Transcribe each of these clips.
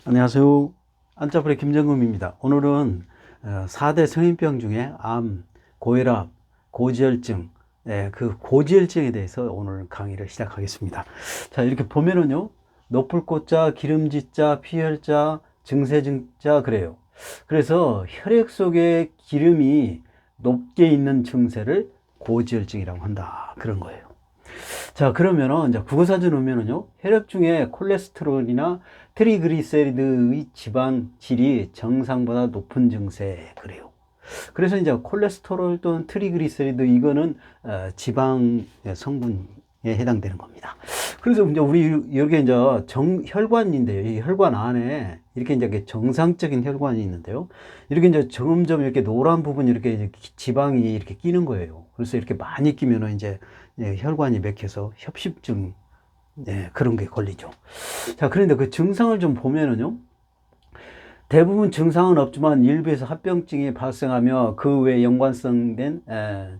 안녕하세요. 안짜불의 김정금입니다. 오늘은 4대 성인병 중에 암, 고혈압, 고지혈증, 그 고지혈증에 대해서 오늘 강의를 시작하겠습니다. 자, 이렇게 보면은요, 노풀꽃자, 기름지자, 피혈자, 증세증자 그래요. 그래서 혈액 속에 기름이 높게 있는 증세를 고지혈증이라고 한다. 그런 거예요. 자, 그러면은 이제 국어사전 오면은요, 혈액 중에 콜레스테롤이나 트리그리세리드의 지방 질이 정상보다 높은 증세 그래요. 그래서 이제 콜레스테롤 또는 트리그리세리드 이거는 지방 성분에 해당되는 겁니다. 그래서 이제 우리 이렇게 이제 혈관인데요. 이 혈관 안에 이렇게 이제 정상적인 혈관이 있는데요. 이렇게 이제 점점 이렇게 노란 부분이 이렇게 지방이 이렇게 끼는 거예요. 그래서 이렇게 많이 끼면은 이제 혈관이 막혀서 협심증 그런 게 걸리죠. 자, 그런데 그 증상을 좀 보면은요. 대부분 증상은 없지만 일부에서 합병증이 발생하며 그 외에 연관성된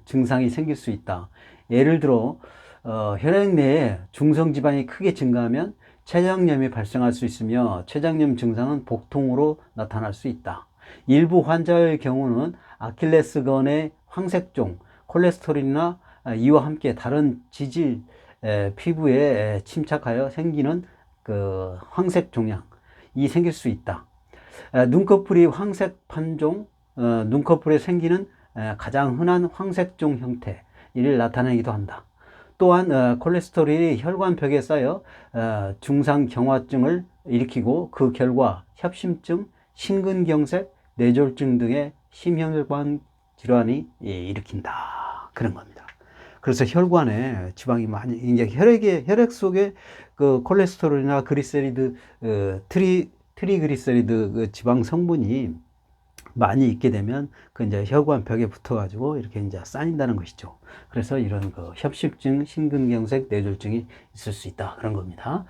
증상이 생길 수 있다. 예를 들어 혈액 내에 중성지방이 크게 증가하면 췌장염이 발생할 수 있으며 췌장염 증상은 복통으로 나타날 수 있다. 일부 환자의 경우는 아킬레스건의 황색종, 콜레스테롤이나 이와 함께 다른 지질 피부에 침착하여 생기는 그 황색 종양이 생길 수 있다. 눈꺼풀이 황색 판종, 눈꺼풀에 생기는 가장 흔한 황색종 형태 이를 나타내기도 한다. 또한 콜레스테롤이 혈관벽에 쌓여 중상경화증을 일으키고 그 결과 협심증, 심근경색, 뇌졸중 등의 심혈관 질환이 일으킨다. 그런 겁니다. 그래서 혈관에 지방이 많이, 이제 혈액 속에 그 콜레스테롤이나 그리세리드, 트리그리세리드 그 지방 성분이 많이 있게 되면 그 이제 혈관 벽에 붙어가지고 이렇게 이제 쌓인다는 것이죠. 그래서 이런 그 협심증, 심근경색, 뇌졸중이 있을 수 있다. 그런 겁니다.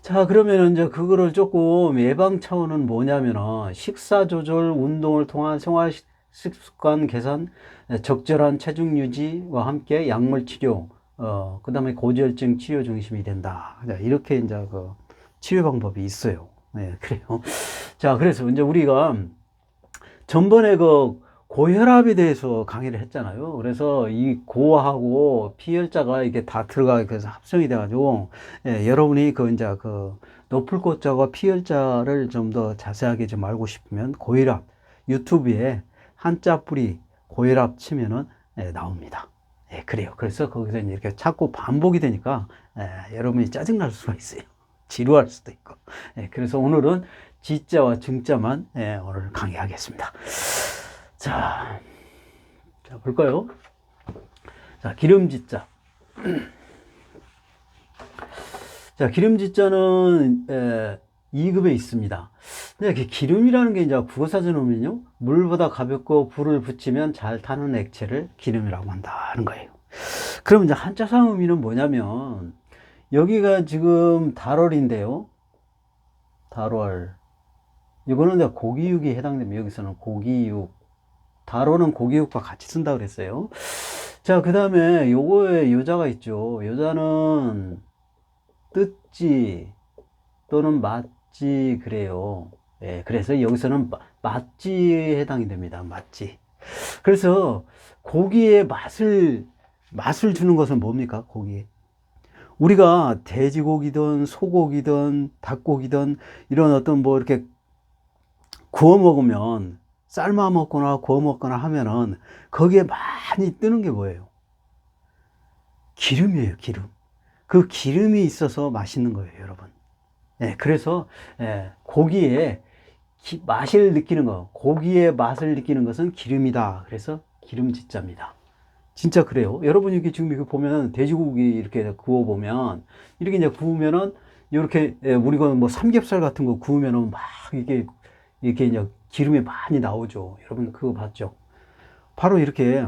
자, 그러면 이제 그거를 조금 예방 차원은 뭐냐면은 식사 조절, 운동을 통한 생활 습관 개선, 적절한 체중 유지와 함께 약물 치료, 그 다음에 고지혈증 치료 중심이 된다. 이렇게 이제 그 치료 방법이 있어요. 네, 그래요. 자, 그래서 이제 우리가 전번에 그 고혈압에 대해서 강의를 했잖아요. 그래서 이 고하고 피혈자가 이게 다 들어가게 돼서 합성이 돼가지고, 여러분이 그 이제 그 노풀꽃자와 피혈자를 좀 더 자세하게 좀 알고 싶으면 고혈압 유튜브에 한자 뿌리 고혈압 치면은 나옵니다. 그래요. 그래서 거기서 이렇게 자꾸 반복이 되니까 여러분이 짜증날 수가 있어요. 지루할 수도 있고. 그래서 오늘은 지자와 증자만 오늘 강의하겠습니다. 자, 볼까요? 자, 기름지자. 자, 기름지자는 2급에 있습니다. 근데 기름이라는 게 이제 국어사전에 보면요, 물보다 가볍고 불을 붙이면 잘 타는 액체를 기름이라고 한다는 거예요. 그럼 이제 한자상 의미는 뭐냐면, 여기가 지금 달월인데요. 달월. 이거는 이제 고기육이 해당됩니다. 여기서는 고기육. 달월은 고기육과 같이 쓴다 그랬어요. 자, 그 다음에 요거에 요자가 있죠. 요자는 뜯지 또는 맞지 그래요. 그래서 여기서는 맛지에 해당이 됩니다. 맛지. 그래서 고기의 맛을 주는 것은 뭡니까? 고기에. 우리가 돼지고기든 소고기든 닭고기든 이런 어떤 뭐 이렇게 구워 먹으면 삶아 먹거나 구워 먹거나 하면은 거기에 많이 뜨는 게 뭐예요? 기름이에요, 기름. 그 기름이 있어서 맛있는 거예요, 여러분. 그래서 고기에 맛을 느끼는 거, 고기의 맛을 느끼는 것은 기름이다. 그래서 기름지자입니다. 진짜 그래요. 여러분 이렇게 지금 이거 보면 돼지고기 이렇게 구워 보면 이렇게 이제 구우면은 이렇게 우리가 뭐 삼겹살 같은 거 구우면은 막 이렇게 이제 기름이 많이 나오죠. 여러분 그거 봤죠? 바로 이렇게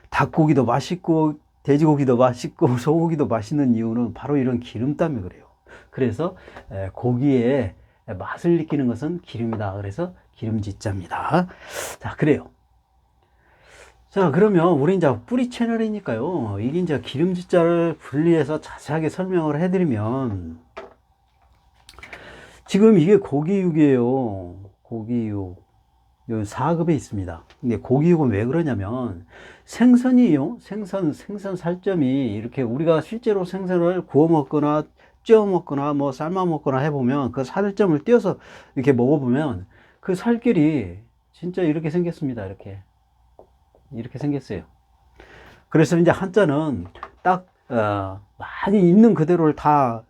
닭고기도 맛있고 돼지고기도 맛있고 소고기도 맛있는 이유는 바로 이런 기름 때문에 그래요. 그래서 고기의 맛을 느끼는 것은 기름이다. 그래서 기름지자입니다. 자, 그래요. 자, 그러면 우리 이제 뿌리 채널이니까요. 이게 이제 기름지자를 분리해서 자세하게 설명을 해드리면, 지금 이게 고기육이에요. 고기육. 요 4급에 있습니다. 근데 고기육은 왜 그러냐면 생선이요. 생선 살점이 이렇게 우리가 실제로 생선을 구워 먹거나 쪄 먹거나 뭐 삶아 먹거나 해보면 그 살점을 띄어서 이렇게 먹어보면 그 살결이 진짜 이렇게 생겼습니다. 이렇게 생겼어요. 그래서 이제 한자는 딱 많이 있는 그대로를 다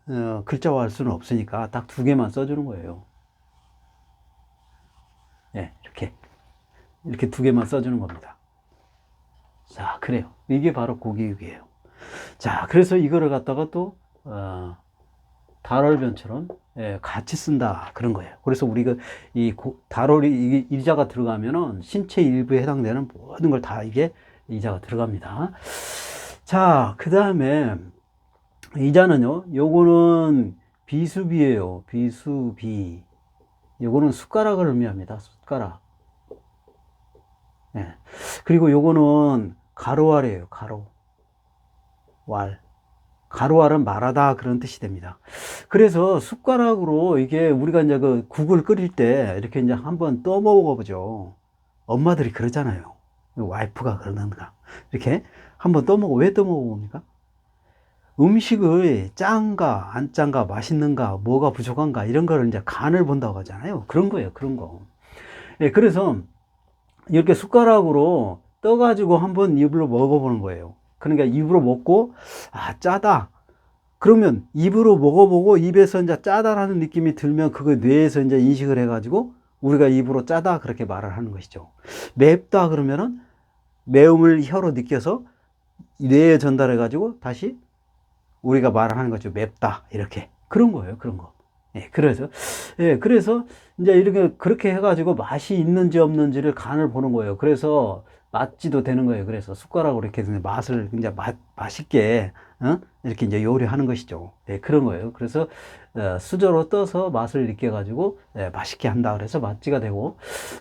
글자화할 수는 없으니까 딱 2개만 써주는 거예요. 예, 이렇게 2개만 써주는 겁니다. 자, 그래요. 이게 바로 고기육이에요. 자, 그래서 이거를 갖다가 또 달월변처럼 같이 쓴다 그런 거예요. 그래서 우리가 이 달월이 이자가 들어가면은 신체 일부에 해당되는 모든 걸 다 이게 이자가 들어갑니다. 자, 그 다음에 이자는요, 요거는 비수비예요. 비수비. 요거는 숟가락을 의미합니다. 숟가락. 예. 그리고 요거는 가로왈이에요. 가로왈. 가로왈은 말하다 그런 뜻이 됩니다. 그래서 숟가락으로 이게 우리가 이제 그 국을 끓일 때 이렇게 이제 한번 떠 먹어보죠. 엄마들이 그러잖아요. 와이프가 그러는가. 이렇게 한번 떠 먹어. 왜 떠 먹어봅니까? 음식의 짠가, 안 짠가, 맛있는가, 뭐가 부족한가, 이런 거를 이제 간을 본다고 하잖아요. 그런 거예요. 그런 거. 예, 그래서 이렇게 숟가락으로 떠가지고 한번 입으로 먹어보는 거예요. 그러니까 입으로 먹고, 아, 짜다. 그러면 입으로 먹어보고 입에서 이제 짜다라는 느낌이 들면 그거 뇌에서 이제 인식을 해가지고 우리가 입으로 짜다 그렇게 말을 하는 것이죠. 맵다 그러면은 매움을 혀로 느껴서 뇌에 전달해가지고 다시 우리가 말을 하는 거죠. 맵다. 이렇게. 그런 거예요. 그런 거. 예, 그래서 이제 이렇게 그렇게 해가지고 맛이 있는지 없는지를 간을 보는 거예요. 그래서 맛지도 되는 거예요. 그래서 숟가락으로 이렇게 맛을 이제 맛있게 이렇게 이제 요리하는 것이죠. 예, 그런 거예요. 그래서 수저로 떠서 맛을 느껴가지고 맛있게 한다. 그래서 맛지가 되고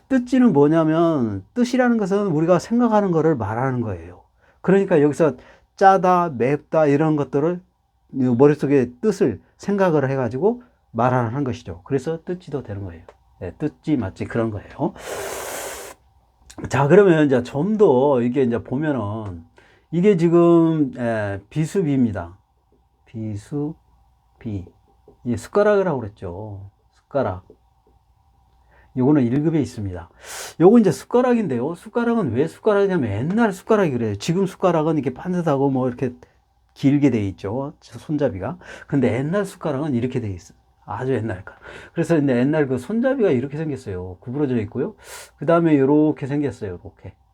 뜻지는 뭐냐면 뜻이라는 것은 우리가 생각하는 거를 말하는 거예요. 그러니까 여기서 짜다, 맵다 이런 것들을 머릿속에 뜻을 생각을 해가지고 말하는 것이죠. 그래서 뜻지도 되는 거예요. 네, 뜻지, 맞지, 그런 거예요. 자, 그러면 이제 좀 더 이게 이제 보면은 이게 지금 비수비입니다. 비수비. 이 숟가락이라고 그랬죠. 숟가락. 요거는 1급에 있습니다. 요거 이제 숟가락인데요. 숟가락은 왜 숟가락이냐면 옛날 숟가락이 그래요. 지금 숟가락은 이렇게 반듯하고 뭐 이렇게 길게 돼 있죠. 손잡이가. 근데 옛날 숟가락은 이렇게 돼 있어요. 아주 옛날 거. 그래서 이제 옛날 그 손잡이가 이렇게 생겼어요. 구부러져 있고요. 그 다음에 이렇게 생겼어요.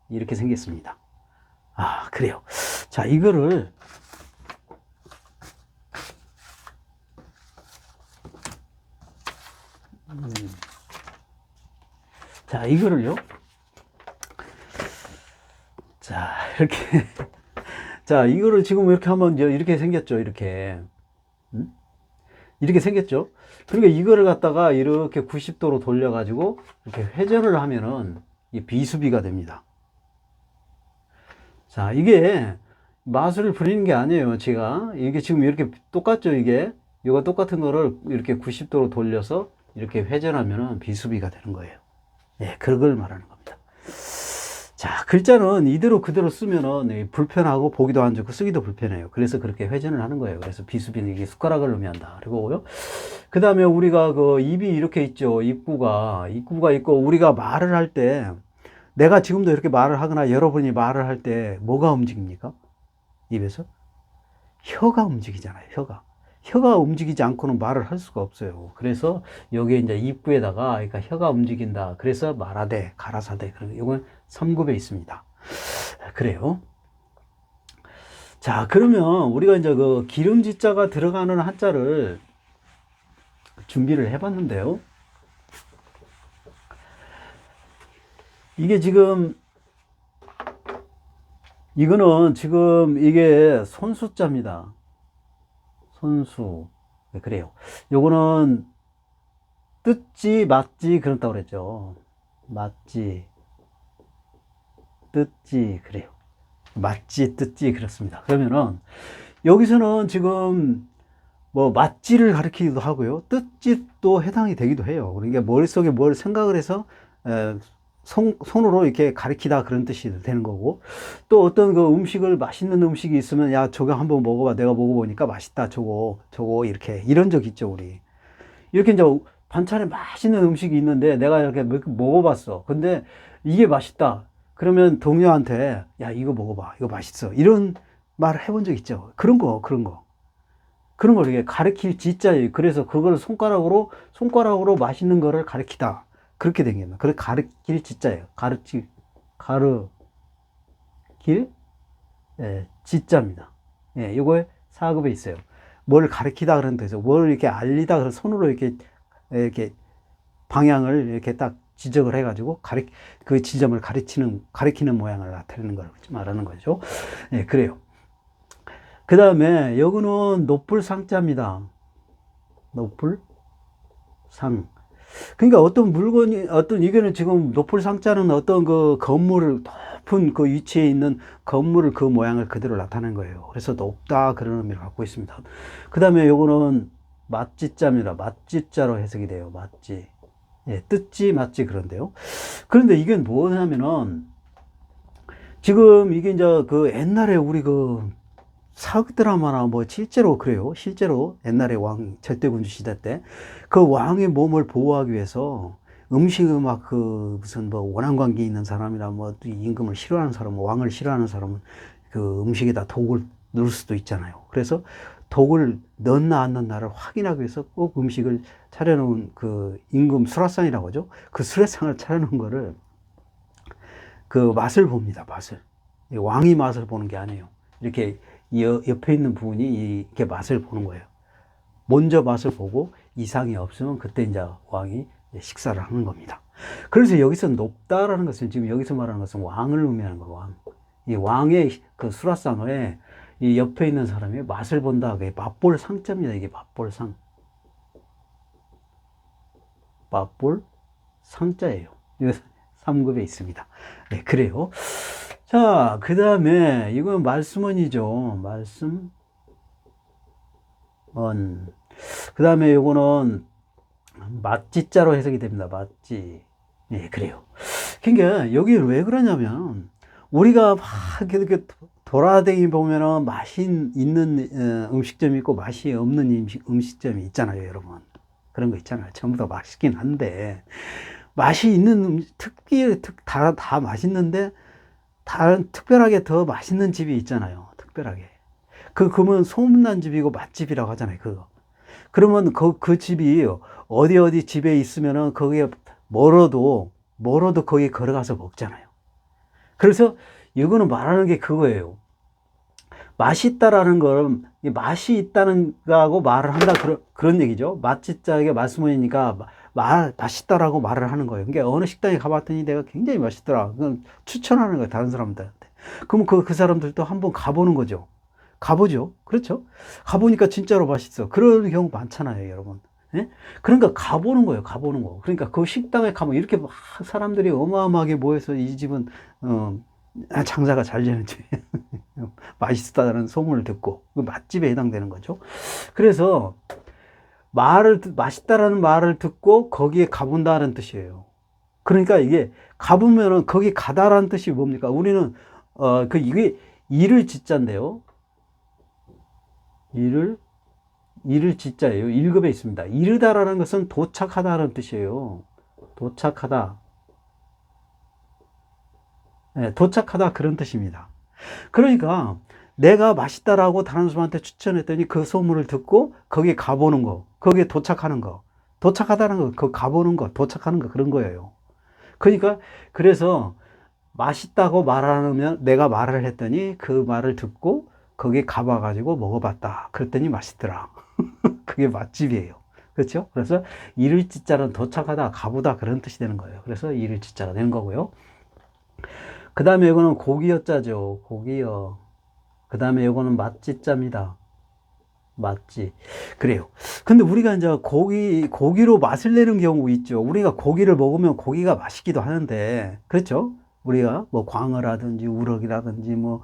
이렇게 생겼습니다. 아, 그래요. 자, 이거를 자, 이거를요. 자, 이렇게 자, 이거를 지금 이렇게 하면 이렇게 생겼죠. 이렇게. 이렇게 생겼죠. 그러니까 이거를 갖다가 이렇게 90도로 돌려가지고 이렇게 회전을 하면은 이 비수비가 됩니다. 자, 이게 마술을 부리는 게 아니에요. 제가 이게 지금 이렇게 똑같죠. 이거 똑같은 거를 이렇게 90도로 돌려서 이렇게 회전하면은 비수비가 되는 거예요. 예, 그걸 말하는 겁니다. 자, 글자는 이대로 그대로 쓰면은 불편하고 보기도 안 좋고 쓰기도 불편해요. 그래서 그렇게 회전을 하는 거예요. 그래서 비수비는 이게 숟가락을 의미한다. 그리고요. 그 다음에 우리가 그 입이 이렇게 있죠. 입구가 있고 우리가 말을 할 때 내가 지금도 이렇게 말을 하거나 여러분이 말을 할 때 뭐가 움직입니까? 입에서? 혀가 움직이잖아요. 혀가 움직이지 않고는 말을 할 수가 없어요. 그래서 여기에 이제 입구에다가 그러니까 혀가 움직인다. 그래서 말하되, 가라사대. 이건 3급에 있습니다. 그래요. 자, 그러면 우리가 이제 그 기름지자가 들어가는 한자를 준비를 해봤는데요. 이게 지금 이거는 지금 이게 손수자입니다. 손수. 네, 그래요. 요거는 뜻지, 맞지, 그렇다고 그랬죠. 맞지, 뜻지, 그래요. 맞지, 뜻지, 그렇습니다. 그러면은, 여기서는 지금, 뭐 맛지를 가리키기도 하고요. 뜻짓도 해당이 되기도 해요. 그러니까 머릿속에 뭘 생각을 해서 에, 손으로 이렇게 가리키다 그런 뜻이 되는 거고, 또 어떤 그 음식을 맛있는 음식이 있으면 야 저거 한번 먹어봐, 내가 먹어보니까 맛있다, 저거 이렇게 이런 적 있죠 우리. 이렇게 이제 반찬에 맛있는 음식이 있는데 내가 이렇게 먹어봤어. 근데 이게 맛있다. 그러면 동료한테 야 이거 먹어봐, 이거 맛있어, 이런 말을 해본 적 있죠. 그런 걸 이게 가리킬 지자예요. 그래서 그걸 손가락으로 맛있는 거를 가리키다. 그렇게 된 겁니다. 그래 가리킬 지자예요. 가르칠, 지자입니다. 예, 요거에 사급에 있어요. 뭘 가리키다 그런 뜻이죠. 뭘 이렇게 알리다 그런 손으로 이렇게 방향을 이렇게 딱 지적을 해가지고 그 지점을 가리키는 모양을 나타내는 걸 말하는 거죠. 예, 그래요. 그 다음에 여기는 높을 상자입니다. 높을 상. 그러니까 어떤 물건이, 이거는 지금 높을 상자는 어떤 그 건물을, 높은 그 위치에 있는 건물을 그 모양을 그대로 나타낸 거예요. 그래서 높다 그런 의미를 갖고 있습니다. 그 다음에 요거는 맛지자입니다. 맛지자로 해석이 돼요. 맛지. 예, 뜻지, 맛지 그런데요. 그런데 이게 뭐냐면은 지금 이게 이제 그 옛날에 우리 그 사극 드라마나 뭐 실제로 그래요. 실제로 옛날에 절대군주 시대 때 그 왕의 몸을 보호하기 위해서 음식을 막 그 무슨 뭐 원한 관계 있는 사람이나 뭐 임금을 싫어하는 사람, 왕을 싫어하는 사람은 그 음식에다 독을 넣을 수도 있잖아요. 그래서 독을 넣나 안 넣나를 확인하기 위해서 꼭 음식을 차려놓은 그 임금 수라상이라고 하죠. 그 수라상을 차려놓은 거를 그 맛을 봅니다. 맛을. 왕이 맛을 보는 게 아니에요. 이렇게 옆에 있는 분이 이렇게 맛을 보는 거예요. 먼저 맛을 보고 이상이 없으면 그때 이제 왕이 식사를 하는 겁니다. 그래서 여기서 높다라는 것은 지금 여기서 말하는 것은 왕을 의미하는 거예요. 왕. 이 왕의 그 수라상에 이 옆에 있는 사람이 맛을 본다. 그게 맛볼 상자입니다. 이게 맛볼 상. 맛볼 상자예요. 이거 3급에 있습니다. 네, 그래요. 자, 그 다음에 이건 말씀원이죠. 말씀원. 그 다음에 요거는 맛지자로 해석이 됩니다. 맛지. 예, 그래요. 그러니까 여기 왜 그러냐면 우리가 막 이렇게 돌아다니 보면은 맛이 있는 음식점이 있고 맛이 없는 음식점이 있잖아요, 여러분. 그런 거 있잖아요. 전부 다 맛있긴 한데 맛이 있는 다 맛있는데 다른 특별하게 더 맛있는 집이 있잖아요. 특별하게. 그러면 소문난 집이고 맛집이라고 하잖아요. 그거. 그러면 그 집이 어디 집에 있으면은 거기에 멀어도 거기에 걸어가서 먹잖아요. 그래서 이거는 말하는 게 그거예요. 맛있다라는 걸 맛이 있다는 거하고 말을 한다 그런 얘기죠. 맛집자에게 말씀이니까 맛있다라고 말을 하는 거예요. 그러니까 어느 식당에 가봤더니 내가 굉장히 맛있더라. 그건 추천하는 거예요. 다른 사람들한테. 그럼 그 사람들도 한번 가보는 거죠. 가보죠. 그렇죠? 가보니까 진짜로 맛있어. 그런 경우 많잖아요, 여러분. 예? 그러니까 가보는 거예요. 가보는 거. 그러니까 그 식당에 가면 이렇게 막 사람들이 어마어마하게 모여서 이 집은 장사가 잘 되는 집. 맛있다는 소문을 듣고 그 맛집에 해당되는 거죠. 그래서 맛있다라는 말을 듣고 거기에 가본다는 뜻이에요. 그러니까 이게 가보면은 거기 가다라는 뜻이 뭡니까? 우리는 이게 일을 짓자인데요. 일을 짓자예요. 1급에 있습니다. 이르다라는 것은 도착하다라는 뜻이에요. 도착하다. 네, 도착하다 그런 뜻입니다. 그러니까 내가 맛있다라고 다른 사람한테 추천했더니 그 소문을 듣고 거기에 가보는 거, 거기에 도착하는 거, 도착하다는 거, 그 가보는 거, 도착하는 거 그런 거예요. 그러니까 그래서 맛있다고 말하면 내가 말을 했더니 그 말을 듣고 거기에 가봐가지고 먹어봤다. 그랬더니 맛있더라. 그게 맛집이에요. 그렇죠? 그래서 이를 짓자는 도착하다, 가보다 그런 뜻이 되는 거예요. 그래서 이를 짓자가 되는 거고요. 그 다음에 이거는 고기여자죠. 고기여. 그 다음에 이거는 맛짓자입니다. 맛지. 그래요. 근데 우리가 이제 고기로 맛을 내는 경우 있죠. 우리가 고기를 먹으면 고기가 맛있기도 하는데, 그렇죠? 우리가 뭐 광어라든지 우럭이라든지 뭐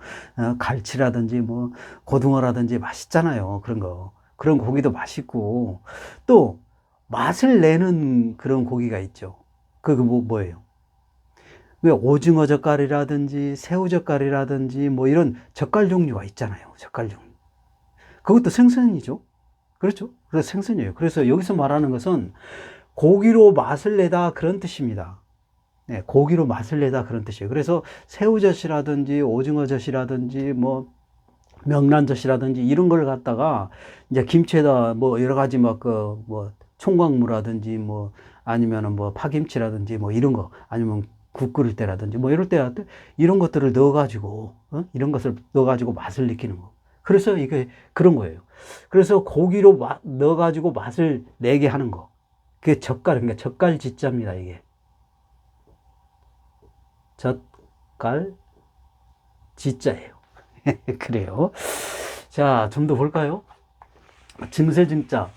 갈치라든지 뭐 고등어라든지 맛있잖아요. 그런 거. 그런 고기도 맛있고, 또 맛을 내는 그런 고기가 있죠. 그게 뭐예요? 왜 오징어 젓갈이라든지 새우 젓갈이라든지 뭐 이런 젓갈 종류가 있잖아요. 젓갈 종류. 그것도 생선이죠. 그렇죠? 그래서 생선이에요. 그래서 여기서 말하는 것은 고기로 맛을 내다 그런 뜻입니다. 네, 고기로 맛을 내다 그런 뜻이에요. 그래서 새우젓이라든지 오징어젓이라든지 뭐 명란젓이라든지 이런 걸 갖다가 이제 김치에다 뭐 여러 가지 막 그 뭐 총각무라든지 뭐 아니면은 뭐 파김치라든지 뭐 이런 거 아니면 국 끓일 때라든지 뭐 이럴 때 이런 것들을 넣어가지고 이런 것을 넣어가지고 맛을 느끼는 거. 그래서 이게 그런 거예요. 그래서 고기로 넣어가지고 맛을 내게 하는 거. 그게 젓갈, 그러니까 젓갈 지자입니다, 이게. 젓갈 지자예요. 그래요. 자, 좀 더 볼까요? 증세증자.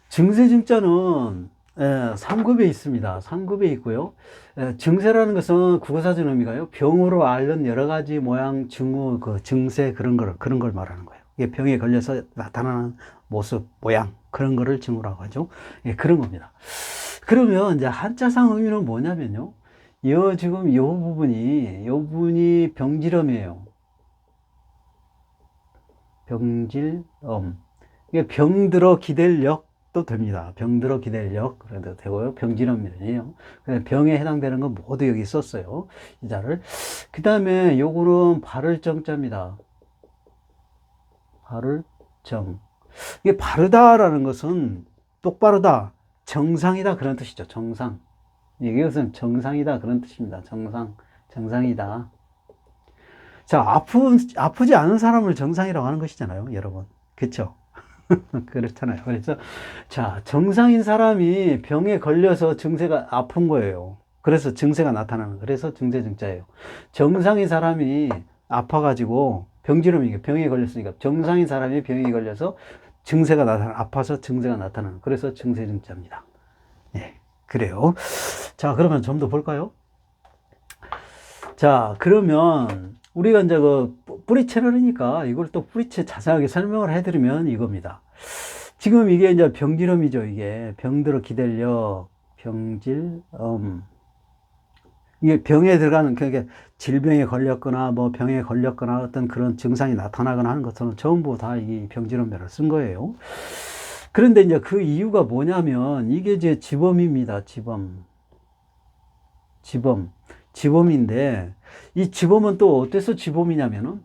증세증자는 3급에 있습니다. 3급에 있고요. 증세라는 것은 국어사전 의미가요. 병으로 앓는 여러 가지 모양, 증후, 그 증세 그런 걸 말하는 거예요. 이게 병에 걸려서 나타나는 모습, 모양 그런 거를 증후라고 하죠. 예, 그런 겁니다. 그러면 이제 한자상 의미는 뭐냐면요. 지금 요 부분이 병질음이에요. 병질음. 이게 병들어 기댈 역도 됩니다. 병들어 기댈 역 그래도 되고요. 병질음이에요. 병에 해당되는 건 모두 여기 썼어요. 이 자를. 그 다음에 요거는 바를 정자입니다. 바를 정. 이게 바르다라는 것은 똑바르다, 정상이다 그런 뜻이죠. 정상. 이것은 정상이다 그런 뜻입니다. 정상이다. 자, 아프지 않은 사람을 정상이라고 하는 것이잖아요, 여러분. 그렇죠? 그렇잖아요. 그래서 자, 정상인 사람이 병에 걸려서 증세가 아픈 거예요. 그래서 증세가 나타나는, 그래서 증세증자예요. 정상인 사람이 아파가지고 병지름이 병에 걸렸으니까 정상인 사람이 병에 걸려서 증세가 아파서 증세가 나타나는, 그래서 증세증자입니다. 예, 그래요. 자, 그러면 좀 더 볼까요? 자, 그러면 우리가 이제 그 뿌리 채널이니까 이걸 또 뿌리채 자세하게 설명을 해드리면 이겁니다. 지금 이게 이제 병질음이죠. 이게 병들어 기댈려, 병질음. 이게 병에 들어가는, 그러니까 질병에 걸렸거나 뭐 병에 걸렸거나 어떤 그런 증상이 나타나거나 하는 것들은 전부 다 이 병질음배를 쓴 거예요. 그런데 이제 그 이유가 뭐냐면 이게 이제 지범입니다. 지범인데 이 지범은 또 어때서 지범이냐면은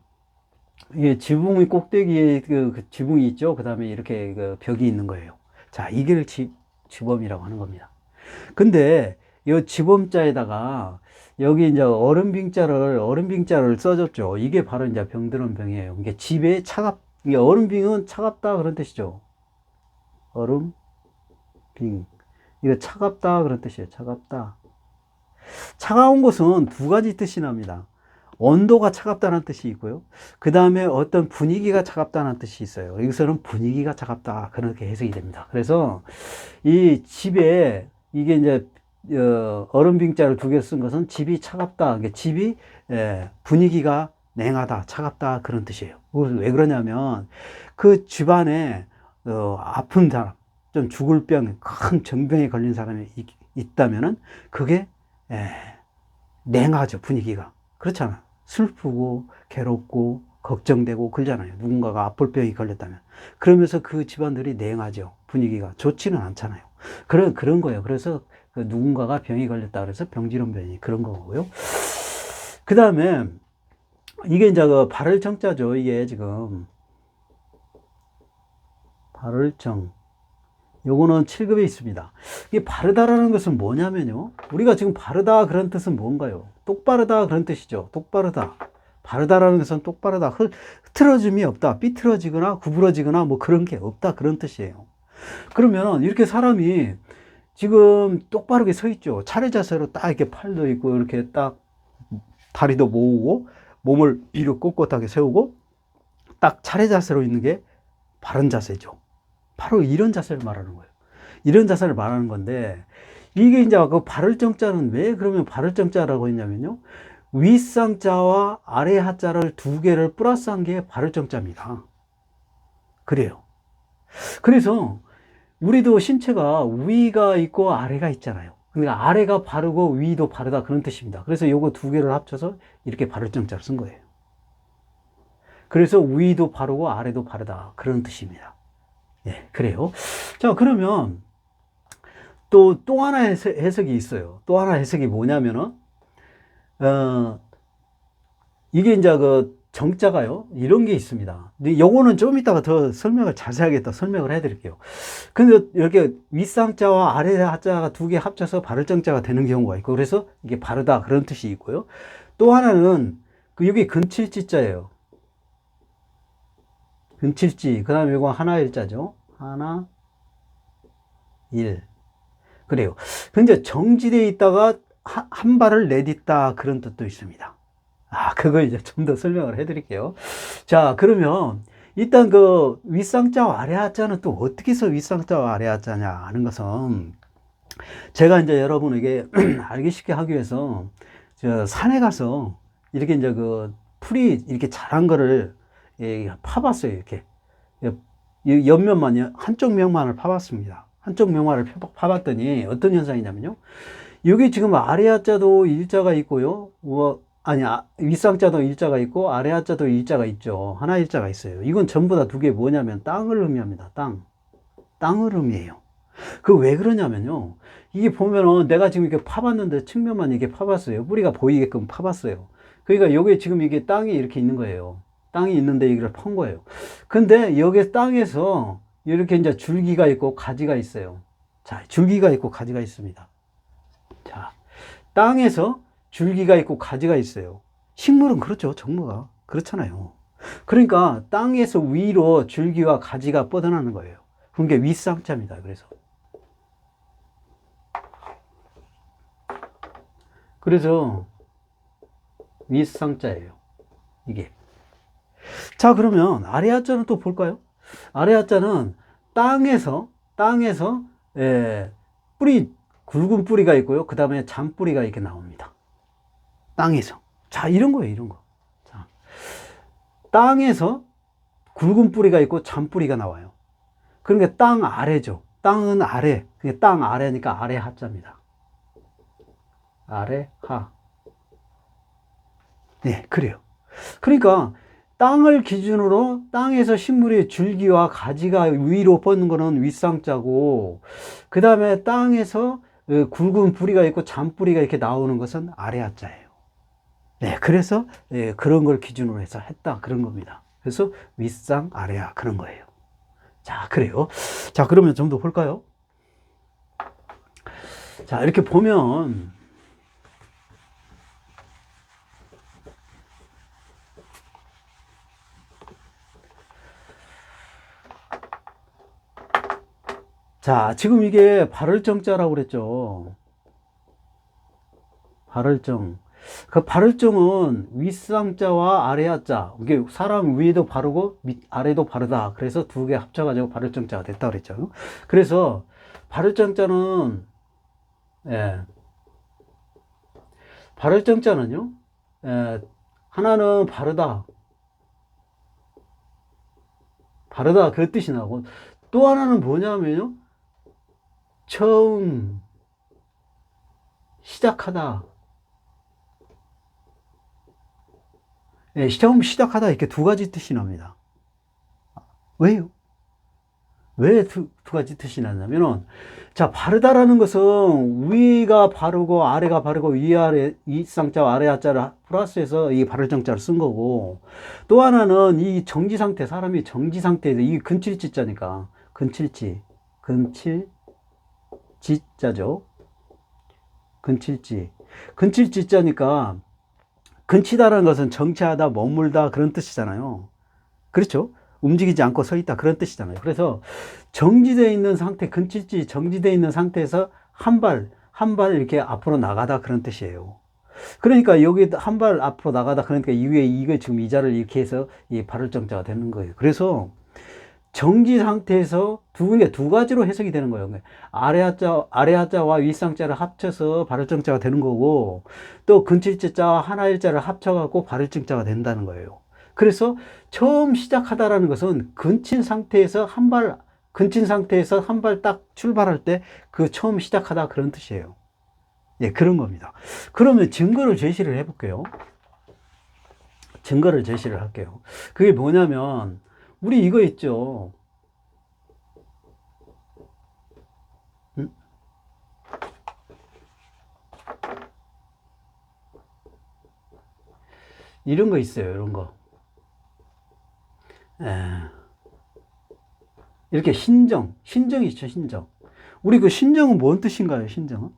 이게 지붕의 꼭대기에 그 지붕이 있죠. 그 다음에 이렇게 그 벽이 있는 거예요. 자, 이게 지범이라고 하는 겁니다. 근데 이 지범자에다가 여기 이제 얼음빙자를 써줬죠. 이게 바로 이제 병드는 병이에요. 이게 집에 이게 얼음빙은 차갑다 그런 뜻이죠. 얼음빙. 이거 차갑다 그런 뜻이에요. 차갑다. 차가운 것은 두 가지 뜻이 납니다. 온도가 차갑다는 뜻이 있고요. 그 다음에 어떤 분위기가 차갑다는 뜻이 있어요. 여기서는 분위기가 차갑다. 그렇게 해석이 됩니다. 그래서 이 집에 이게 이제 얼음빙자를 두 개 쓴 것은 집이 차갑다. 집이 분위기가 냉하다, 차갑다 그런 뜻이에요. 왜 그러냐면 그 집안에 아픈 사람, 좀 죽을 병, 큰 정병에 걸린 사람이 있다면은 그게 냉하죠, 분위기가. 그렇잖아. 슬프고 괴롭고 걱정되고 그러잖아요. 누군가가 아플 병이 걸렸다면. 그러면서 그 집안들이 냉하죠. 분위기가 좋지는 않잖아요. 그런 거예요. 그래서 그 누군가가 병이 걸렸다 그래서 병질음병이 그런 거고요. 그 다음에 이게 이제 그 발을정자죠. 이게 지금 발을정. 요거는 7급에 있습니다. 이게 바르다라는 것은 뭐냐면요. 우리가 지금 바르다 그런 뜻은 뭔가요? 똑바르다 그런 뜻이죠. 똑바르다. 바르다라는 것은 똑바르다. 흐트러짐이 없다. 삐뚤어지거나 구부러지거나 뭐 그런 게 없다. 그런 뜻이에요. 그러면 이렇게 사람이 지금 똑바르게 서 있죠. 차례 자세로 딱 이렇게 팔도 있고 이렇게 딱 다리도 모으고 몸을 이렇게 꼿꼿하게 세우고 딱 차례 자세로 있는 게 바른 자세죠. 바로 이런 자세를 말하는 거예요. 이런 자세를 말하는 건데, 이게 이제 그 발을 정자는 왜 그러면 발을 정자라고 했냐면요. 윗상자와 아래 하자를 두 개를 플러스한 게 발을정자입니다. 그래요. 그래서 우리도 신체가 위가 있고 아래가 있잖아요. 그러니까 아래가 바르고 위도 바르다 그런 뜻입니다. 그래서 요거 두 개를 합쳐서 이렇게 발을정자를 쓴 거예요. 그래서 위도 바르고 아래도 바르다 그런 뜻입니다. 예, 그래요. 자, 그러면 또 하나 해석이 있어요. 또 하나 해석이 뭐냐면은, 이게 이제 그 정자가요, 이런 게 있습니다. 근데 요거는 좀 이따가 더 설명을 자세하게 또 설명을 해 드릴게요. 근데 이렇게 윗상자와 아래 하자가 두 개 합쳐서 발을정자가 되는 경우가 있고, 그래서 이게 바르다 그런 뜻이 있고요. 또 하나는 여기 근칠지자예요. 근칠지. 그 다음에 이거 하나일자죠. 하나, 일. 그래요. 근데 정지되어 있다가 한 발을 내딛다 그런 뜻도 있습니다. 그걸 이제 좀 더 설명을 해 드릴게요. 자, 그러면 일단 그 윗상자와 아래하자는 또 어떻게 해서 윗상자와 아래하자냐 하는 것은 제가 이제 여러분에게 알기 쉽게 하기 위해서 저 산에 가서 이렇게 이제 그 풀이 이렇게 자란 거를 파봤어요. 이렇게 옆면만 한쪽 면만을 파봤습니다. 한쪽 면만을 파봤더니 어떤 현상이냐면요. 여기 지금 아래 하자도 일자가 있고요. 윗상자도 일자가 있고 아래 하자도 일자가 있죠. 하나 일자가 있어요. 이건 전부 다 두 개 뭐냐면 땅을 의미합니다. 땅을 의미해요. 그 왜 그러냐면요. 이게 보면은 내가 지금 이렇게 파봤는데 측면만 이렇게 파봤어요. 뿌리가 보이게끔 파봤어요. 그러니까 여기 지금 이게 땅이 이렇게 있는 거예요. 땅이 있는데 여기를 판 거예요. 근데 여기 땅에서 이렇게 이제 줄기가 있고 가지가 있어요. 자, 줄기가 있고 가지가 있습니다. 자, 땅에서 줄기가 있고 가지가 있어요. 식물은 그렇죠. 정모가 그렇잖아요. 그러니까 땅에서 위로 줄기와 가지가 뻗어나는 거예요. 그게 윗상자입니다. 그래서 윗상자예요. 이게. 자, 그러면 아래 하자는 또 볼까요? 아래 하자는 땅에서 굵은 뿌리가 있고요. 그 다음에 잔뿌리가 이렇게 나옵니다. 땅에서. 자, 이런 거예요, 이런 거. 자, 땅에서 굵은 뿌리가 있고 잔뿌리가 나와요. 그러니까 땅 아래죠. 땅은 아래. 그게 땅 아래니까 아래 하자입니다. 아래 하. 네, 그래요. 그러니까 땅을 기준으로 땅에서 식물의 줄기와 가지가 위로 뻗는 거는 윗상자고, 그 다음에 땅에서 굵은 뿌리가 있고 잔뿌리가 이렇게 나오는 것은 아래 하자예요. 네, 그래서 그런 걸 기준으로 해서 했다 그런 겁니다. 그래서 윗상 아래하 그런 거예요. 자, 그래요. 자, 그러면 좀 더 볼까요? 자, 이렇게 보면 자, 지금 이게 발을정자라고 그랬죠. 발을정. 그 발을정은 윗상자와 아래하자. 이게 사람 위에도 바르고 아래도 바르다. 그래서 두 개 합쳐가지고 발을정자가 됐다 그랬죠. 그래서 발을정자는, 발을정자는요, 하나는 바르다. 바르다 그 뜻이 나고, 또 하나는 뭐냐면요, 처음 시작하다. 처음 시작하다 이렇게 두 가지 뜻이 납니다. 왜요? 왜 두 가지 뜻이 났냐면은, 자, 바르다라는 것은 위가 바르고 아래가 바르고 위아래, 윗상자와 아래 하자를 플러스해서 이 발을정자를 쓴 거고, 또 하나는 이 정지 상태, 사람이 정지 상태에서 이 근칠지자니까, 근칠지자죠. 근칠지자니까, 근치다라는 것은 정체하다, 머물다 그런 뜻이잖아요. 그렇죠? 움직이지 않고 서 있다 그런 뜻이잖아요. 그래서 정지되어 있는 상태, 근칠지 정지되어 있는 상태에서 한 발 이렇게 앞으로 나가다 그런 뜻이에요. 그러니까 여기 한 발 앞으로 나가다 그러니까 이 위에 이거 지금 이 자를 이렇게 해서 이 발을정자가 되는 거예요. 그래서 정지 상태에서 두 가지로 해석이 되는 거예요. 아래 하자와 윗상자를 합쳐서 발을정자가 되는 거고, 또 근칠자와 하나일자를 합쳐갖고 발을증자가 된다는 거예요. 그래서 처음 시작하다라는 것은 근친 상태에서 한 발 딱 출발할 때 그 처음 시작하다 그런 뜻이에요. 예, 그런 겁니다. 그러면 증거를 제시를 해볼게요. 증거를 제시를 할게요. 그게 뭐냐면, 우리 이거 있죠. 이런 거 있어요, 이런 거. 이렇게 신정이 있죠, 신정. 우리 그 신정은 뭔 뜻인가요, 신정은?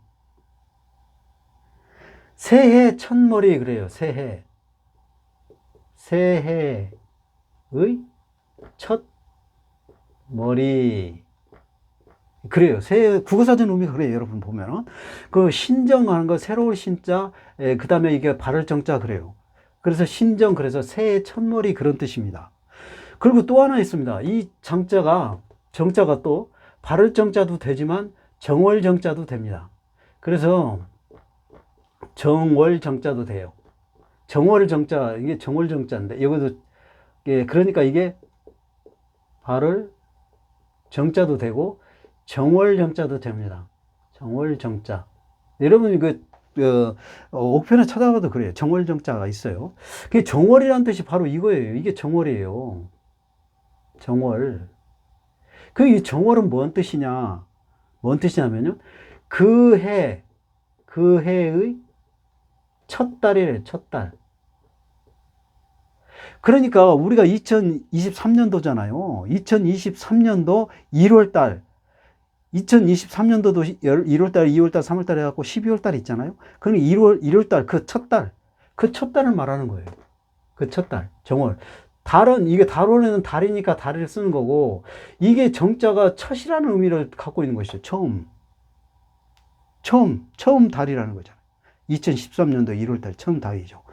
새해 첫머리, 그래요, 새해. 새해의 첫 머리. 그래요. 국어사전 의미가 그래요. 여러분 보면은. 그 신정하는 거, 새로운 신자, 그 다음에 이게 발을 정자, 그래요. 그래서 신정, 그래서 새해 첫머리 그런 뜻입니다. 그리고 또 하나 있습니다. 이 정자가 또 발을 정자도 되지만 정월 정자도 됩니다. 그래서 정월 정자도 돼요. 정월 정자, 이게 정월 정자인데, 여기도, 예, 그러니까 이게 발을 정자도 되고, 정월 정자도 됩니다. 정월 정자. 여러분, 옥편에 찾아봐도 그래요. 정월 정자가 있어요. 그 정월이라는 뜻이 바로 이거예요. 이게 정월이에요. 정월. 이 정월은 뭔 뜻이냐? 뭔 뜻이냐면요. 그 해의 첫 달이래요, 첫 달. 그러니까 우리가 2023년도잖아요. 2023년도 1월 달. 2023년도도 1월 달, 2월 달, 3월 달 해갖고 12월 달 있잖아요. 그럼 1월 달, 그 첫 달을 말하는 거예요. 그 첫 달, 정월. 이게 달원에는 달이니까 달을 쓰는 거고, 이게 정자가 첫이라는 의미를 갖고 있는 것이죠. 처음 달이라는 거잖아요. 2013년도 1월달 처음 달이죠.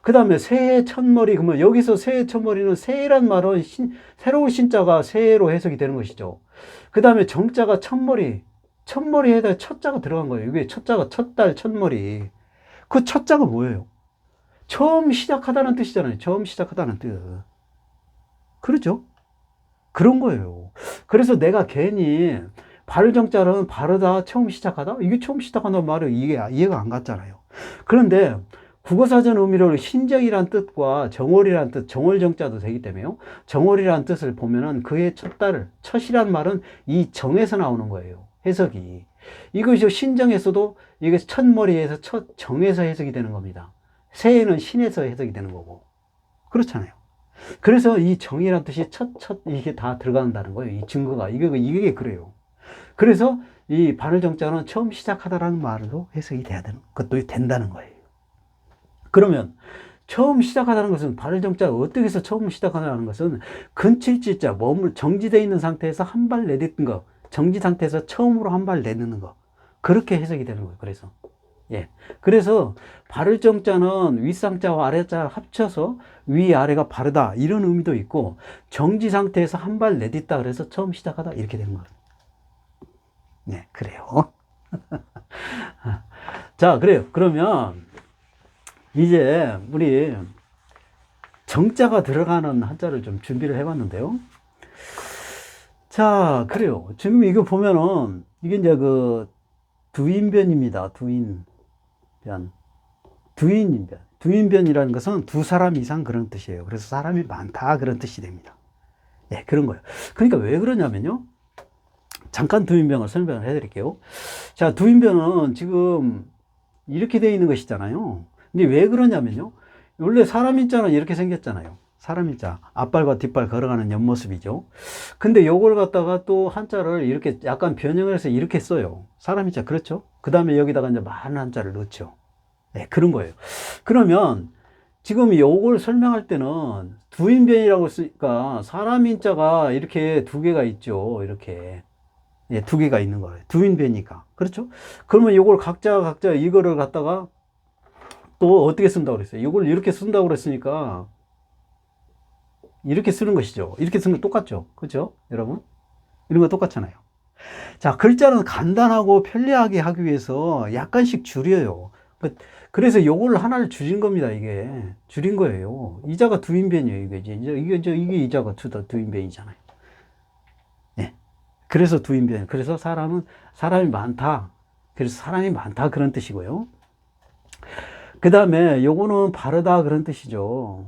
그 다음에 새해 첫머리, 그러면 여기서 새해 첫머리는 새해란 말은 새로운 신자가 새해로 해석이 되는 것이죠. 그 다음에 정자가 첫머리에다 첫자가 들어간 거예요. 이게 첫자가 첫달, 첫머리. 그 첫자가 뭐예요? 처음 시작하다는 뜻이잖아요. 처음 시작하다는 뜻. 그렇죠? 그런 거예요. 그래서 내가 괜히 발정자는 바르다, 처음 시작하다? 이게 처음 시작한다는 말은 이게 이해가 안 갔잖아요. 그런데 국어사전 의미로 신정이란 뜻과 정월이란 뜻, 정월정자도 되기 때문에요. 정월이란 뜻을 보면은 그의 첫이란 말은 이 정에서 나오는 거예요. 해석이. 이것이 신정에서도 이게 첫머리에서 첫 정에서 해석이 되는 겁니다. 새해는 신에서 해석이 되는 거고. 그렇잖아요. 그래서 이 정이란 뜻이 이게 다 들어간다는 거예요. 이 증거가. 이게 그래요. 그래서 이 반을정자는 처음 시작하다라는 말로 해석이 돼야 되는 것도 된다는 거예요. 그러면 처음 시작하다는 것은 발을정자가 어떻게 해서 처음 시작하다는 것은 근칠지자, 정지되어 있는 상태에서 한 발 내딛는 거, 정지 상태에서 처음으로 한 발 내딛는 거, 그렇게 해석이 되는 거예요. 그래서 발을정자는 윗상자와 아래자 합쳐서 위아래가 바르다 이런 의미도 있고, 정지 상태에서 한 발 내딛다 그래서 처음 시작하다 이렇게 되는 거예요. 네, 그래요. 자, 그래요. 그러면 이제 우리 정자가 들어가는 한자를 좀 준비를 해봤는데요. 자, 그래요. 지금 이거 보면은 이게 이제 그 두인변입니다. 두인변. 두인변이라는 것은 두 사람 이상 그런 뜻이에요. 그래서 사람이 많다 그런 뜻이 됩니다. 네, 그런 거예요. 그러니까 왜 그러냐면요. 잠깐 두인병을 설명을 해드릴게요. 자, 두인병은 지금 이렇게 되어 있는 것이잖아요. 근데 왜 그러냐면요. 원래 사람 인자는 이렇게 생겼잖아요. 사람 인자. 앞발과 뒷발 걸어가는 옆모습이죠. 근데 요걸 갖다가 또 한자를 이렇게 약간 변형을 해서 이렇게 써요. 사람 인자. 그렇죠? 그 다음에 여기다가 이제 많은 한자를 넣죠. 네, 그런 거예요. 그러면 지금 요걸 설명할 때는 두인변이라고 쓰니까 사람 인자가 이렇게 두 개가 있죠. 이렇게. 예, 두 개가 있는 거예요. 두인배니까. 그렇죠? 그러면 이걸 각자 이거를 갖다가 또 어떻게 쓴다고 그랬어요? 이걸 이렇게 쓴다고 그랬으니까 이렇게 쓰는 것이죠. 이렇게 쓰는 거 똑같죠. 그렇죠? 여러분? 이런 거 똑같잖아요. 자, 글자는 간단하고 편리하게 하기 위해서 약간씩 줄여요. 그래서 요걸 하나를 줄인 겁니다, 이게. 줄인 거예요. 이자가 두인변이에요, 이게 이자가 두인변이잖아요. 예. 그래서 두인변. 그래서 사람이 많다. 그래서 사람이 많다. 그런 뜻이고요. 그 다음에 요거는 바르다. 그런 뜻이죠.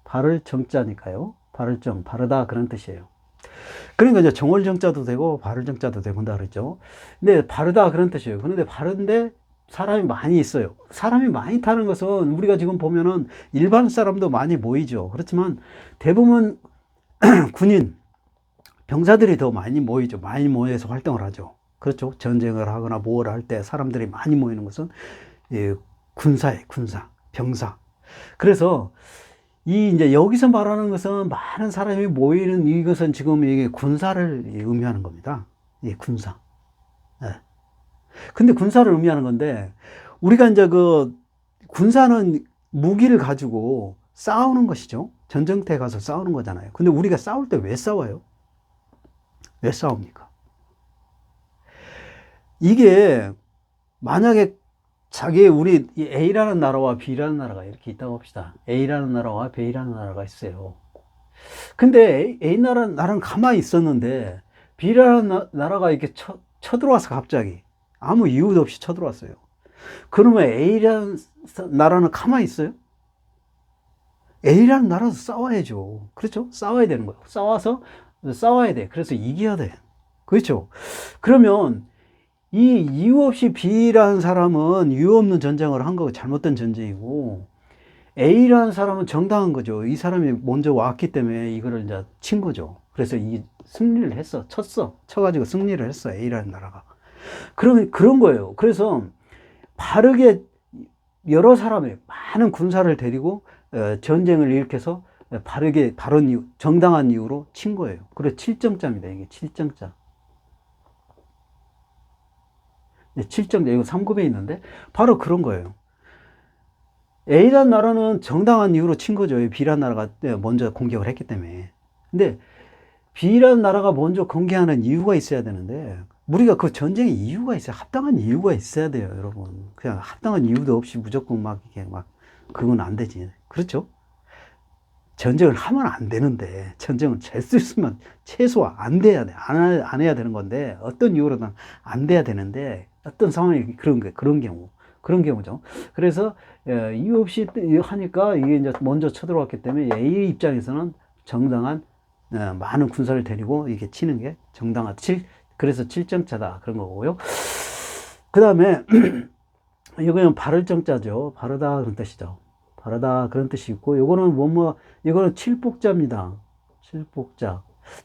바를 정자니까요. 바를 정, 바르다. 그런 뜻이에요. 그러니까 이제 정월 정자도 되고 바를 정자도 되고 한다 그랬죠. 근데 바르다 그런 뜻이에요. 그런데 바른데 사람이 많이 있어요. 사람이 많이 타는 것은 우리가 지금 보면은 일반 사람도 많이 모이죠. 그렇지만 대부분 군인, 병사들이 더 많이 모이죠. 많이 모여서 활동을 하죠. 그렇죠. 전쟁을 하거나 뭐를 할 때 사람들이 많이 모이는 것은 군사예요. 군사, 병사. 그래서 이제 여기서 말하는 것은 많은 사람이 모이는 이것은 지금 이게 군사를 의미하는 겁니다. 예, 군사. 예. 근데 군사를 의미하는 건데, 우리가 이제 군사는 무기를 가지고 싸우는 것이죠. 전쟁터에 가서 싸우는 거잖아요. 근데 우리가 싸울 때 왜 싸워요? 왜 싸웁니까? 이게 만약에 우리 A라는 나라와 B라는 나라가 이렇게 있다고 합시다. A라는 나라와 B라는 나라가 있어요. 근데 나라는 가만히 있었는데 B라는 나라가 이렇게 쳐들어와서 갑자기 아무 이유도 없이 쳐들어왔어요. 그러면 A라는 나라는 가만히 있어요? A라는 나라도 싸워야죠. 그렇죠? 싸워야 되는 거예요. 싸워야 돼. 그래서 이겨야 돼. 그렇죠? 그러면 이 이유 없이 B라는 사람은 이유 없는 전쟁을 한 거고 잘못된 전쟁이고, A라는 사람은 정당한 거죠. 이 사람이 먼저 왔기 때문에 이거를 이제 친 거죠. 그래서 이 승리를 했어. 쳐가지고 승리를 했어. A라는 나라가. 그런 거예요. 그래서 바르게 여러 사람의 많은 군사를 데리고 전쟁을 일으켜서 바른 이유, 정당한 이유로 친 거예요. 그래서 7정자입니다. 이게 7정자. 7정자, 이거 3급에 있는데, 바로 그런 거예요. A라는 나라는 정당한 이유로 친 거죠. B라는 나라가 먼저 공격을 했기 때문에. 근데 B라는 나라가 먼저 공격하는 이유가 있어야 되는데, 우리가 그 전쟁에 이유가 있어요. 합당한 이유가 있어야 돼요, 여러분. 그냥 합당한 이유도 없이 무조건 그건 안 되지. 그렇죠? 전쟁을 하면 안 되는데, 전쟁은 될 수 있으면 최소 안 돼야 돼. 안 해야 되는 건데, 어떤 이유로든 안 돼야 되는데, 어떤 상황이 그런 경우죠. 그래서 이유 없이 하니까 이게 이제 먼저 쳐들어왔기 때문에 A 입장에서는 정당한 많은 군사를 데리고 이렇게 치는 게 정당한 그래서 7정자다 그런 거고요. 그 다음에 이거는 바를 정자죠. 바르다 그런 뜻이죠. 바르다 그런 뜻이 있고, 요거는 이거는 칠복자입니다.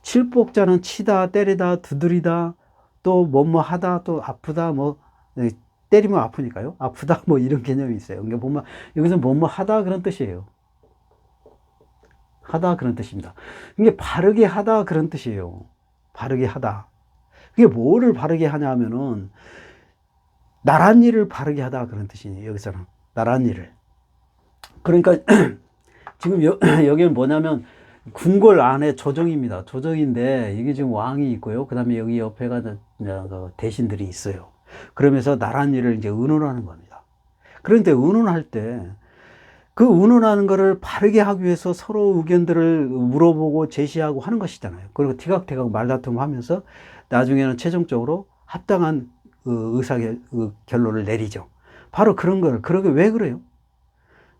칠복자는 치다, 때리다, 두드리다, 또 하다, 또 아프다, 때리면 아프니까요. 아프다, 이런 개념이 있어요. 그러니까 여기서 하다 그런 뜻이에요. 하다 그런 뜻입니다. 이게 바르게 하다 그런 뜻이에요. 바르게 하다. 그게 뭐를 바르게 하냐면은 나란 일을 바르게 하다 그런 뜻이에요. 여기서는 나란 일을. 그러니까 지금 여기는 뭐냐면 궁궐 안에 조정입니다. 조정인데 이게 지금 왕이 있고요. 그 다음에 여기 옆에가 대신들이 있어요. 그러면서 나란 일을 이제 의논하는 겁니다. 그런데 의논할 때 그 의논하는 거를 바르게 하기 위해서 서로 의견들을 물어보고 제시하고 하는 것이잖아요. 그리고 티각태각 말다툼하면서 나중에는 최종적으로 합당한 결론을 내리죠. 바로 그런 거를. 그러게 왜 그래요?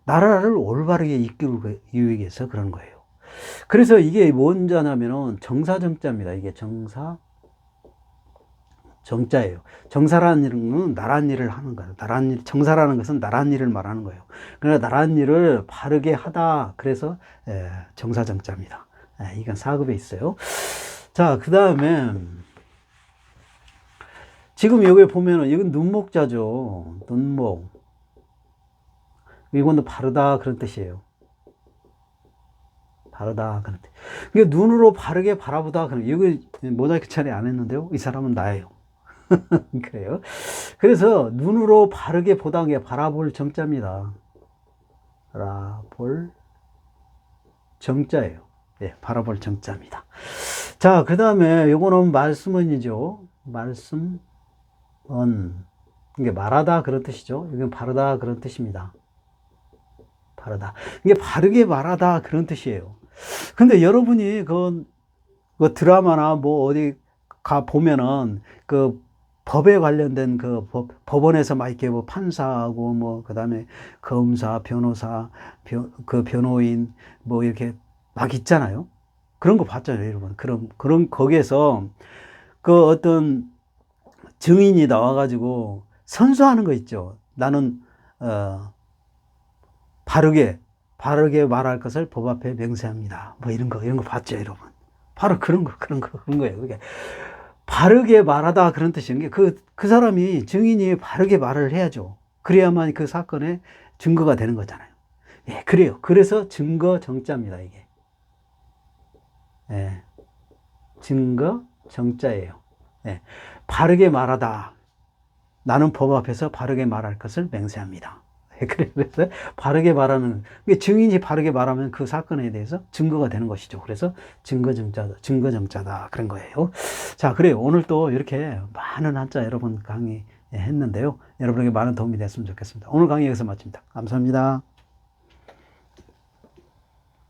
나라를 올바르게 이끌기 위해서 그런 거예요. 그래서 이게 뭔 자냐면은 정사정자입니다. 이게 정자예요. 정사라는 일은 나란 일을 하는 거예요. 정사라는 것은 나란 일을 말하는 거예요. 그러나 나란 일을 바르게 하다. 그래서 정사정자입니다. 이건 4급에 있어요. 자, 그 다음에 지금 여기 보면은 이건 눈목자죠. 눈목. 이건도 바르다 그런 뜻이에요. 바르다 그런 뜻. 그러니까 눈으로 바르게 바라보다 그런. 여기 모자이크 처리 안 했는데요. 이 사람은 나예요. 그래요. 그래서 눈으로 바르게 보다 게 바라볼 정자입니다. 바라볼 정자예요. 예, 바라볼 정자입니다. 자, 그 다음에 요거는 말씀은이죠. 말씀은. 이게 말하다 그런 뜻이죠. 이건 바르다 그런 뜻입니다. 바르다. 이게 바르게 말하다 그런 뜻이에요. 근데 여러분이 그 드라마나 뭐 어디 가 보면은 그 법에 관련된 그 법원에서 막 이렇게 뭐 판사하고 뭐 그다음에 검사, 변호사, 그 변호인 뭐 이렇게 막 있잖아요. 그런 거 봤잖아요, 여러분. 그런 거기에서 그 어떤 증인이 나와가지고 선서하는 거 있죠. 나는 바르게 말할 것을 법 앞에 맹세합니다. 뭐 이런 거 봤죠, 여러분. 바로 그런 거예요. 그게 바르게 말하다 그런 뜻인 게 그 사람이 증인이 바르게 말을 해야죠. 그래야만 그 사건의 증거가 되는 거잖아요. 예, 그래요. 그래서 증거 정자입니다, 이게. 예, 증거 정자예요. 예, 바르게 말하다. 나는 법 앞에서 바르게 말할 것을 맹세합니다. 그래서 바르게 말하는, 증인이 바르게 말하면 그 사건에 대해서 증거가 되는 것이죠. 그래서 증거정자다. 그런 거예요. 자, 그래요. 오늘 또 이렇게 많은 한자 여러분 강의 했는데요. 여러분에게 많은 도움이 됐으면 좋겠습니다. 오늘 강의 여기서 마칩니다. 감사합니다.